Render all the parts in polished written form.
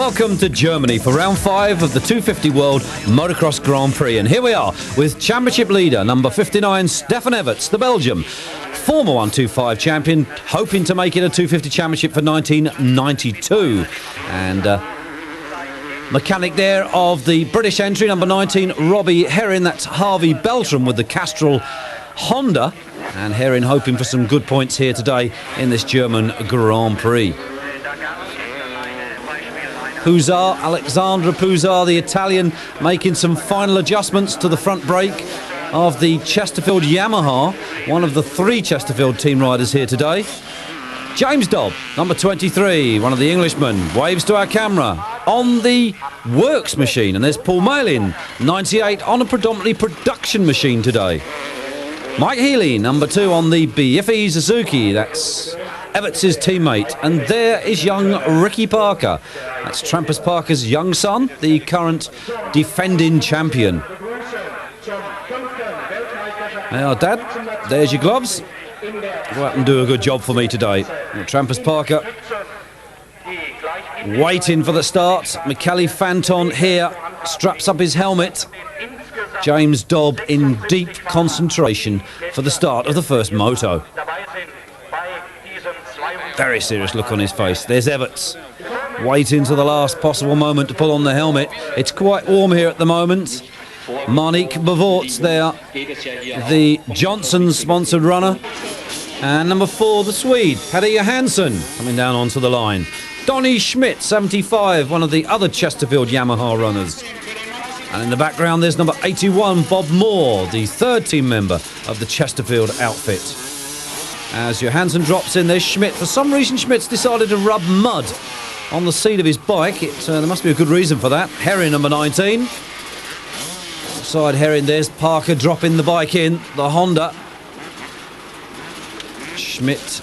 Welcome to Germany for round 5 of the 250 World Motocross Grand Prix. And here we are with championship leader number 59, Stefan Everts, the Belgian. Former 125 champion, hoping to make it a 250 championship for 1992. And mechanic there of the British entry, number 19, Robbie Herrin. That's Harvey Beltram with the Castrol Honda. And Herrin hoping for some good points here today in this German Grand Prix. Puzar, Alexandra Puzar, the Italian, making some final adjustments to the front brake of the Chesterfield Yamaha, one of the 3 Chesterfield team riders here today. James Dobb, number 23, one of the Englishmen, waves to our camera on the works machine. And there's Paul Malin, 98, on a predominantly production machine today. Mike Healy, number 2, on the Biffy Suzuki. That's Everts' teammate. And there is young Ricky Parker. That's Trampus Parker's young son, the current defending champion. Now, Dad, there's your gloves. Go out and do a good job for me today. Trampus Parker waiting for the start. Michele Fanton here straps up his helmet. James Dobb in deep concentration for the start of the first moto. Very serious look on his face. There's Everts, waiting to the last possible moment to pull on the helmet. It's quite warm here at the moment. Marnik Bevorts there, the Johnson-sponsored runner. And number 4, the Swede, Petter Johansson, coming down onto the line. Donny Schmidt, 75, one of the other Chesterfield Yamaha runners. And in the background, there's number 81, Bob Moore, the 3rd team member of the Chesterfield outfit. As Johansson drops in, there's Schmidt. For some reason, Schmidt's decided to rub mud on the seat of his bike. There must be a good reason for that. Herrin, number 19. Side Herrin, there's Parker dropping the bike in, the Honda. Schmidt,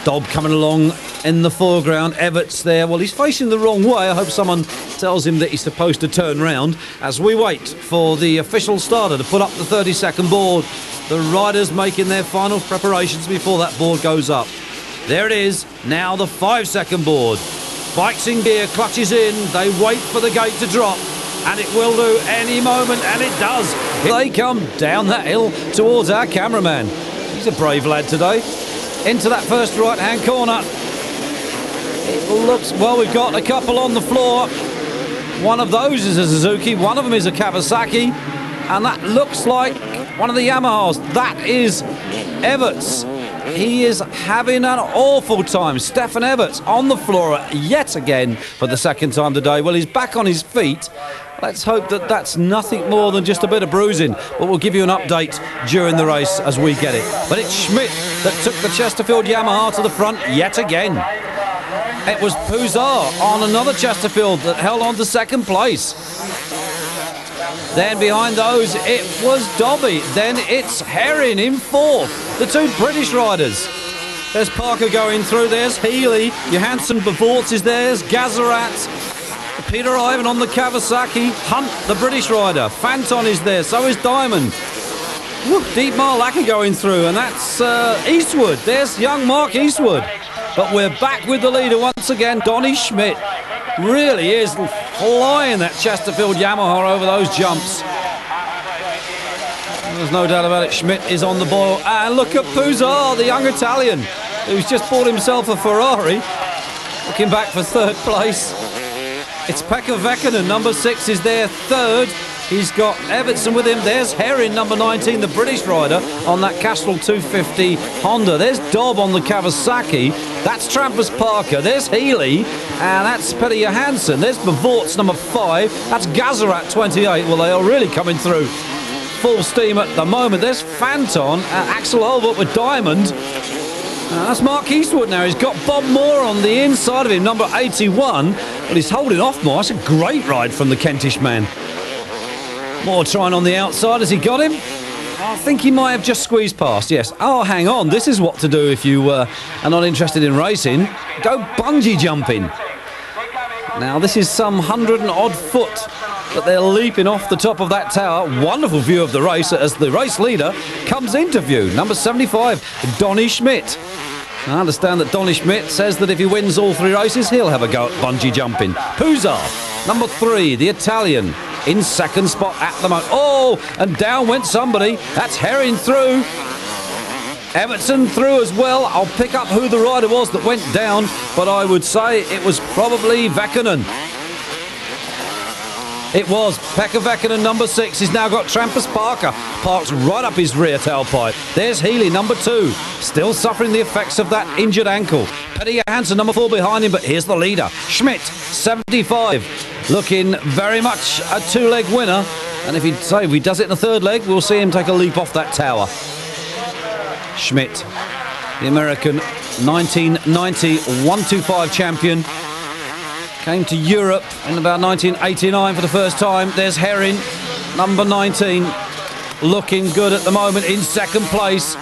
Dobb coming along in the foreground. Everts there. Well, he's facing the wrong way. I hope someone tells him that he's supposed to turn round as we wait for the official starter to put up the 30-second board. The riders making their final preparations before that board goes up. There it is. Now the 5-second board. Bikes in gear, clutches in. They wait for the gate to drop. And it will do any moment, and it does. They come down that hill towards our cameraman. He's a brave lad today. Into that first right-hand corner. It looks, well, we've got a couple on the floor. One of those is a Suzuki, one of them is a Kawasaki, and that looks like one of the Yamahas. That is Everts. He is having an awful time. Stefan Everts on the floor yet again for the 2nd time today. Well, he's back on his feet. Let's hope that that's nothing more than just a bit of bruising. But we'll give you an update during the race as we get it. But it's Schmidt that took the Chesterfield Yamaha to the front yet again. It was Puzar on another Chesterfield that held on to 2nd place. Then behind those, it was Dobby. Then it's Herrin in 4th. The 2 British riders. There's Parker going through. There's Healy. Johansson Bevorts is there. There's Gazarat. Peter Ivan on the Kawasaki. Hunt, the British rider. Fanton is there. So is Diamond. Deep Marlacki going through. And that's Eastwood. There's young Mark Eastwood. But we're back with the leader once again, Donny Schmidt. Really is flying that Chesterfield Yamaha over those jumps. There's no doubt about it, Schmidt is on the boil. And look at Puzar, the young Italian, who's just bought himself a Ferrari. Looking back for 3rd place. It's Pekka Väkkönen, number 6 is there, 3rd. He's got Evertson with him. There's Herrin, number 19, the British rider, on that Castrol 250 Honda. There's Dobb on the Kawasaki. That's Trampus Parker. There's Healy. And that's Petter Johansson. There's Bevorts, number 5. That's Gazarat, 28. Well, they are really coming through full steam at the moment. There's Fanton. Axel Holbert with Diamond. That's Mark Eastwood now. He's got Bob Moore on the inside of him, number 81. But he's holding off Moore. It's a great ride from the Kentish man. Moore trying on the outside. Has he got him? I think he might have just squeezed past, yes. Oh, hang on. This is what to do if you are not interested in racing. Go bungee jumping. Now, this is some 100 and odd foot that they're leaping off the top of that tower. Wonderful view of the race as the race leader comes into view. Number 75, Donny Schmidt. I understand that Donny Schmidt says that if he wins all 3 races, he'll have a go at bungee jumping. Puza, number 3, the Italian, in second spot at the moment. Oh, and down went somebody. That's Herring through. Everton through as well. I'll pick up who the rider was that went down, but I would say it was probably Väkkönen. It was Pekka Väkkönen, number 6. He's now got Trampas Parker parked right up his rear tailpipe. There's Healy, number 2, still suffering the effects of that injured ankle. Petty Johansson, number 4, behind him, but here's the leader. Schmidt, 75, looking very much a 2-leg winner. And if he does it in the 3rd leg, we'll see him take a leap off that tower. Schmidt, the American 1990 125 champion. Came to Europe in about 1989 for the first time. There's Herring, number 19, looking good at the moment in second place.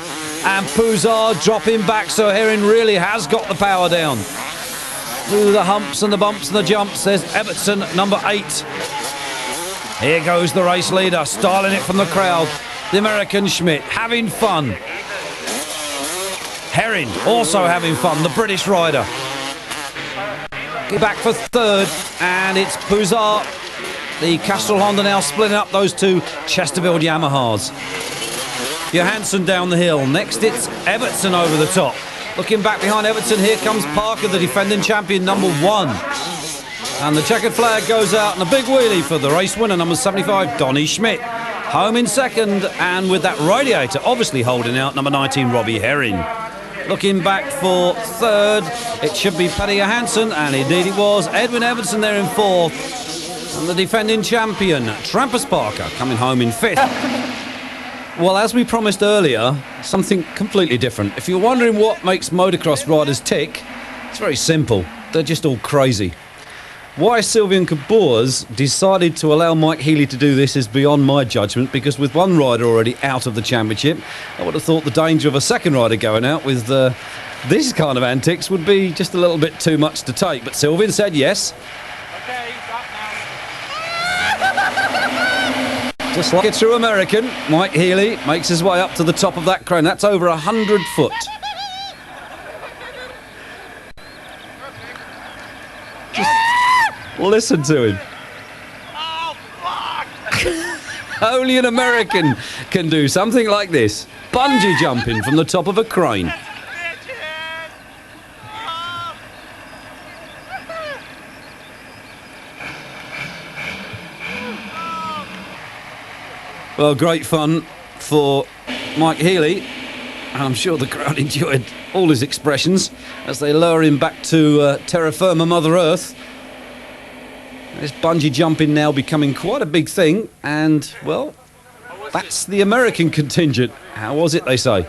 And Puza dropping back, so Herring really has got the power down. Through the humps and the bumps and the jumps, there's Everton, number 8. Here goes the race leader, styling it from the crowd. The American Schmidt, having fun. Herring, also having fun, the British rider. Back for 3rd, and it's Puza. The Castrol Honda now splitting up those 2 Chesterfield Yamahas. Johansson down the hill. Next it's Everton over the top. Looking back behind Everton, here comes Parker, the defending champion, number 1. And the checkered flag goes out, and a big wheelie for the race winner, number 75, Donny Schmidt. Home in 2nd, and with that radiator obviously holding out, number 19, Robbie Herring. Looking back for 3rd, it should be Petty Johansson, and indeed it was. Edwin Everton there in 4th. And the defending champion, Trampas Parker, coming home in 5th. Well, as we promised earlier, something completely different. If you're wondering what makes motocross riders tick, it's very simple. They're just all crazy. Why Sylvian Cabors decided to allow Mike Healy to do this is beyond my judgment, because with one rider already out of the championship, I would have thought the danger of a second rider going out with this kind of antics would be just a little bit too much to take. But Sylvian said yes. Okay, stop now. Just like a true American, Mike Healy makes his way up to the top of that crane. That's over 100 foot. Listen to him. Oh, fuck! Only an American can do something like this. Bungee jumping from the top of a crane. Well, great fun for Mike Healy. I'm sure the crowd enjoyed all his expressions as they lower him back to terra firma Mother Earth. This bungee jumping now becoming quite a big thing, and, well, that's the American contingent. How was it, they say?